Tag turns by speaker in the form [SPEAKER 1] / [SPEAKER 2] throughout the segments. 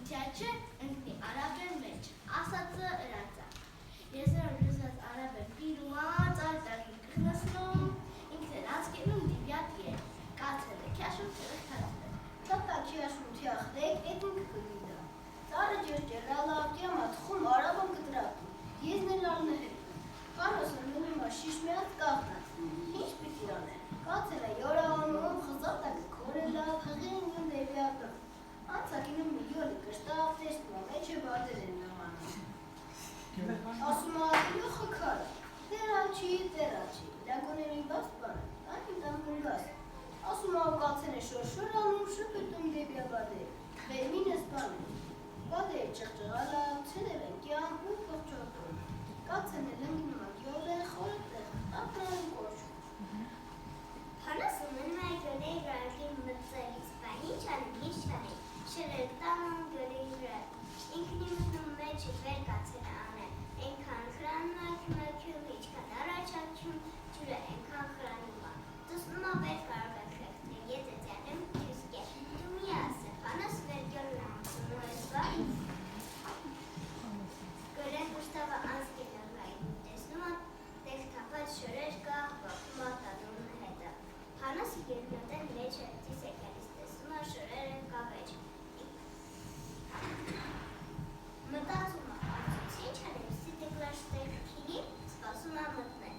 [SPEAKER 1] Թիաչը ընկնի արաբեն մեջ, ասածը ըրածա։ Եզրան լուզած արաբեն պիրուած արտակին կխնասնում, ինքն են ացկենում դիվյատ է, կացել է, քյաշում թեղեղ թացել է։
[SPEAKER 2] Տատա քյաշում թյախդեք, էտ ինք կգիդա։ Ծարը ջերջերալավ, դյամատ խում արաբան կտրապի, եզն էլ արնհել։ Պանոսը նույնմա շիշմեած կաղնած, ինչ պիտի անեն, կացել է յորանում, խզատակը կորելավ, հղեն յում դևյատը։ Անցակինում մի յոլի կշտավ, տեսնում մեջ է բադել են նմանում։ Ասում ատիլը խքար, տերաչի, լագոների բաս բան, այն տամքն բաս։ Ասում կացել է շորշորանում, շպետում դեպյա բադել, վերմին ես բան է։ Բադել ճղճղալավ, ցելել են կյան ու կողջոտում։ Կացել է լնգնում ատ յոլ է, խորտեղ, ապրան կոշ։
[SPEAKER 3] Հանասը մնում է գոլեի վրագի մծելից, բան ինչ անի, ինչ չանի, շրել տանում գոլեի վրագ։ Ինքնի մտնում մեջ վեր կացել է անել, ենքան խրաննակյում, իչքան առաջակյում, ջուրը ենքան խրանում բան։ Դուսնում ա վեր կարող է խեղտել, եթե ձյանում կյուսկ է, դու մի ասը, հանաս վեր գոլն ամսում ու ես բան։ Գոլեն կուշտավը անցկել է վային, տեսնում ա տեղ թապած շորեր կա, բախում ա տանում հետը։ Հանասը երկնատեն մեջ է, ծիս է կերիս տեսնում ա շորեր են կավեջ։ Մտածում ա, արցուց ինչ անեմ, սիտեկլաշ տեղքինի, սպասում ա մտնել։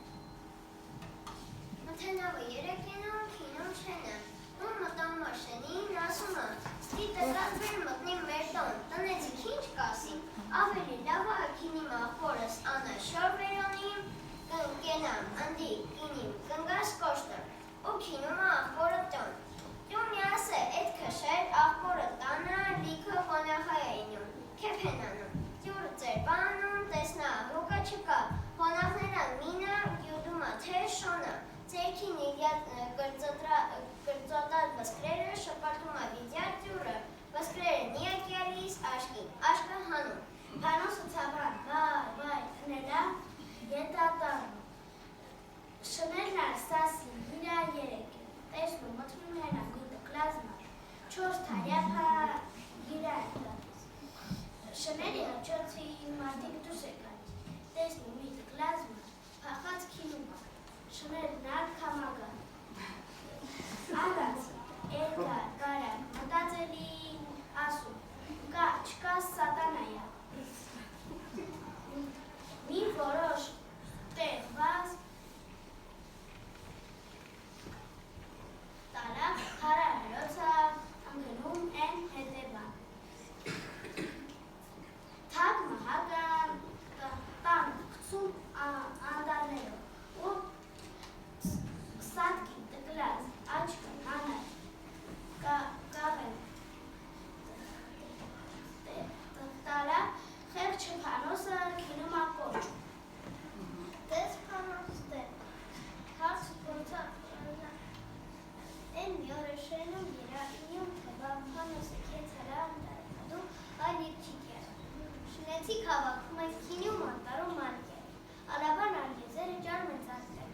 [SPEAKER 3] Մթենավը երեքենում, քինում չենեմ, ու մտանում ա շենին, ասում ա, ստիտեկլաշ վեր մտնիմ մեր տոն, տնեցիք ինչ կասի, ավելի լավ ա քինիմ աղբորս անա շոր վերոնիմ, կենամ, անդի, կինիմ, կնգաս կոշտր, ու քինում ա աղբորը տոն։ Դու մի ասե, էդ քշեր աղբորը տանը լիքը հոնախա էինում, քեփ են անում, դյուրը ծեր բանում, տեսնա, հուկա չկա, հոնախներա մինը, յուդում ա թե շոնը, ծերքին կրծոտատ վսկրերը շպարտում ա վիդյար դյուրը, վսկրերը նիակ յալիս աշկին, աշկը հանում, Հանոսը ծավան, վայ, կնելա, ետատանում, շներն ար սասին, հիրա երեք, տեսնում, մտնում հենա, գուտը կլազմար, չորս թարյապա, հիրա հետատիս, շների հաճոցի մարդիկ դուս եկած, տեսնում, միտը կլազմար, պախած քինում ա, շներն ար կամագան, աղաց, երկար, կարակ, մտածելի ասում, կա, չկա սատանայա, մի որոշ տեղ բաց տարավ հարա հրոցա անգնում են հետևան։ Թակ մահագան տան կցում անդարներով ու սատկի տկլած աչկը հանար կաղեն տարավ խեղ չպանոսը քինում ա կոչ։ Տես պանոս տե, հարց պորցա են մի օրը շենում երակինում թեբան պանոսը կեց հրան դարդու այլ երջիկ էր։ Շնեցի կավակում են քինում անտարում արգեր, արաբան արգեզերը ջար մեծացել,